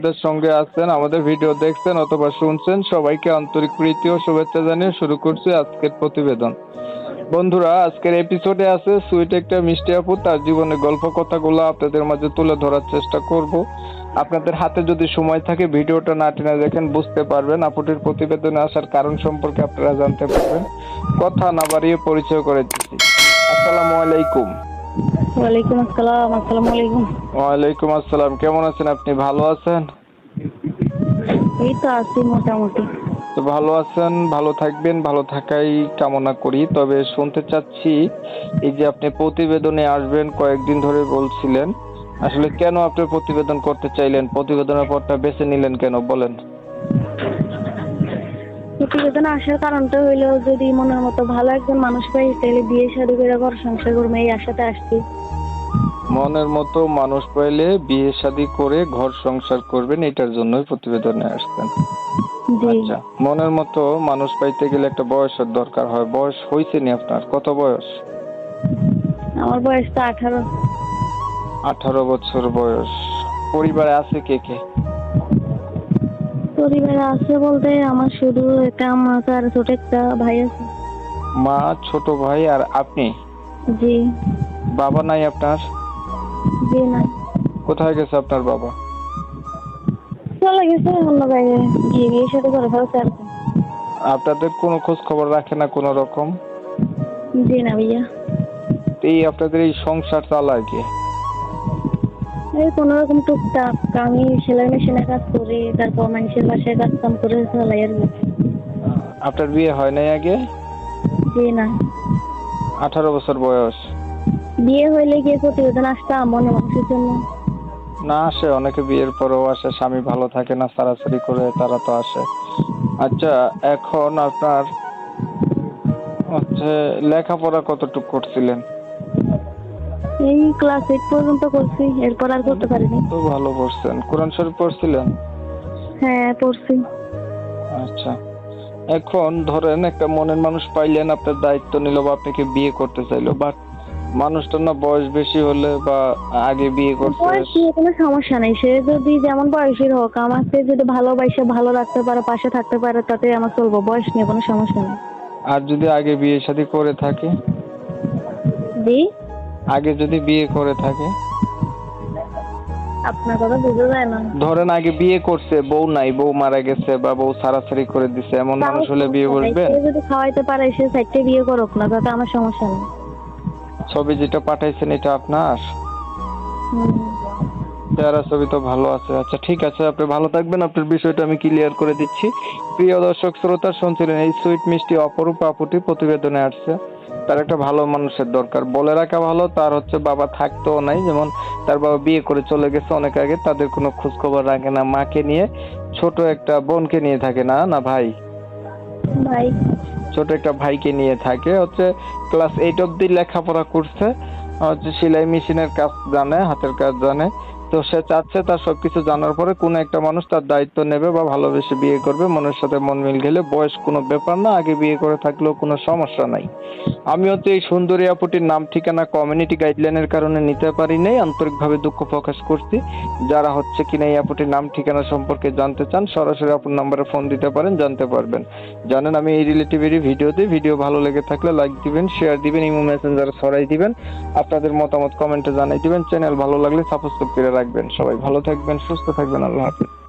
আমাদের সঙ্গে আছেন, আমাদের ভিডিও দেখছেন অথবা শুনছেন, সবাইকে আন্তরিক প্রীতি ও শুভেচ্ছা জানিয়ে শুরু করছি আজকের প্রতিবেদন। বন্ধুরা, আজকের এপিসোডে আছে সুইট একটা মিষ্টি আপু, তার জীবনের গল্প কথাগুলো আপনাদের মাঝে তুলে ধরার চেষ্টা করব। আপনাদের হাতে যদি সময় থাকে ভিডিওটা না টেনে দেখেন, বুঝতে পারবেন আপুটির প্রতিবেদনে আসার কারণ সম্পর্কে আপনারা জানতে পারবেন। কথা না বাড়িয়ে পরিচয় করে দিচ্ছি। আসসালামু আলাইকুম। ওয়ালাইকুম আসসালাম। আসসালামু আলাইকুম। ওয়ালাইকুম আসসালাম। কেমন আছেন আপনি? ভালো আছেন? এই তো আছি মোটামুটি। তো ভালো আছেন, ভালো থাকবেন, ভালো থাকাই কামনা করি। তবে শুনতে চাচ্ছি, এই যে আপনি প্রতিবেদনে আসবেন কয়েকদিন ধরে বলছিলেন, আসলে কেন আপনি প্রতিবেদন করতে চাইলেন? প্রতিবেদনের পথটা বেছে নিলেন কেন বলেন? প্রতিবেদনে আসার কারণটা হইলো, যদি মনের মতো ভালো একজন মানুষ পাই তাহলে বিয়ে শাদী করে ঘর সংসার করবো, এই আশাতে আসছি। মনের মতো মানুষ পাইলে বিয়ে শাদী করে ঘর সংসার করবেন, এটার জন্যই প্রতিবেদনে আসছেন। জি। আচ্ছা, মনের মতো মানুষ পাইতে গেলে একটা বয়সের দরকার হয়। বয়স হয়েছে নি আপনার? কত বয়স? আমার বয়স তো 18। 18 বছর বয়স। পরিবারে আছে কে কে? পরিবারে আছে বলতে আমার শুধু একটা আম্মা আছে আর ছোট একটা ভাই আছে। মা, ছোট ভাই আর আপনি? জি। বাবা নাই আপনার? জি না। কোথায় গেছে আপনার বাবা? চলে গেছে অন্য জায়গায়, গিয়ে বিয়ে শাদী করে ফেলছে আর কি। আপনাদের কোনো খোঁজ খবর রাখে না কোনো রকম? জি না ভাইয়া। এই আপনাদের এই সংসার চালায় কে? এই কোনো রকম টুকটাক আমি সেলাই মেশিনে কাজ করি, তারপর মানুষের বাসায় কাজ কাম করে চালাই আর কি। আপনার বিয়ে হয় নাই আগে? জি না। 18 বছর বয়স। বিয়ে হইলে গিয়ে প্রতিবেদন আসতাম মনে মানুষের জন্য। না আসে, অনেকে বিয়ের পরেও আসে, স্বামী ভালো থাকে না ছাড়াছাড়ি করে তারা তো আসে। আচ্ছা, এখন আপনার হচ্ছে লেখাপড়া কতটুকু করছিলেন? এই ক্লাস 8 পর্যন্ত করছি, এরপর আর করতে পারিনি। তো ভালো পড়ছেন। কোরআন শরীফ পড়ছিলেন? হ্যাঁ পড়ছি। আচ্ছা, এখন ধরেন একটা মনের মানুষ পাইলেন, আপনার দায়িত্ব নিল বা আপনাকে বিয়ে করতে চাইলো, বাট মানুষটার না বয়স বেশি হলে বা আগে বিয়ে করছে। বয়স নিয়ে কোনো সমস্যা নেই, সে যদি যেমন বয়সের হোক, আমাকে যদি ভালোবাসে ভালো রাখতে পারে, পাশে থাকতে পারে, তাতে আমার চলবো, বয়স নিয়ে কোনো সমস্যা নেই। আর যদি আগে বিয়ে শাদী করে থাকে? জি। আগে যদি বিয়ে করে থাকে? আপনার কথা বোঝা যায় না। ধরেন আগে বিয়ে করছে, বউ নাই, বউ মারা গেছে বা বউ ছাড়াছাড়ি করে দিছে, এমন মানুষ হলে বিয়ে করবেন? সে যদি খাওয়াইতে পারে সে সাইডে বিয়ে করুক না, তাতে আমার সমস্যা নেই। ছবি যেটা পাঠাইছেন এটা আপনার? হুম। চেহারা ছবি তো ভালো আছে। আচ্ছা ঠিক আছে, আপনি ভালো থাকবেন, আপনার বিষয়টা আমি ক্লিয়ার করে দিচ্ছি। প্রিয় দর্শক শ্রোতা, শুনছিলেন এই সুইট মিষ্টি অপরূপ আপুটি প্রতিবেদনে আসছে। তার একটা ভালো মানুষের দরকার। বলে রাখা ভালো, তার হচ্ছে বাবা থাকতেও নাই, যেমন তার বাবা বিয়ে করে চলে গেছে অনেক আগে, তাদের কোনো খোঁজ খবর রাখে না। মাকে নিয়ে, ছোট একটা বোনকে নিয়ে থাকে, না না ভাই, ভাই। ছোট একটা ভাইকে নিয়ে থাকে। হচ্ছে ক্লাস 8 অব্দি লেখাপড়া করছে, হচ্ছে সেলাই মেশিনের কাজ জানে, হাতের কাজ জানে। তো সে চাচ্ছে তার সবকিছু জানার পরে কোনো একটা মানুষ তার দায়িত্ব নেবে বা ভালোবেসে বিয়ে করবে, মনের সাথে মন মিল গেলে। বয়স কোনো ব্যাপার না, আগে বিয়ে করে থাকলেও কোনো সমস্যা নাই। আমি হচ্ছে এই সুন্দরী আপুটির নাম ঠিকানা কমিউনিটি গাইডলাইনের কারণে নিতে পারি নাই, আন্তরিকভাবে দুঃখ প্রকাশ করছি। যারা হচ্ছে কিনা এই আপুটির নাম ঠিকানা সম্পর্কে জানতে চান, সরাসরি আপুর নাম্বারে ফোন দিতে পারেন, জানতে পারবেন। জানেন আমি এই রিলেটিভেরই ভিডিও দিই। ভিডিও ভালো লেগে থাকলে লাইক দিবেন, শেয়ার দিবেন, ইমো মেসেঞ্জারে ছড়াই দিবেন, আপনাদের মতামত কমেন্টে জানাই দিবেন। চ্যানেল ভালো লাগলে সাবস্ক্রাইব করে রাখবেন। সবাই ভালো থাকবেন, সুস্থ থাকবেন। আল্লাহ হাফেজ।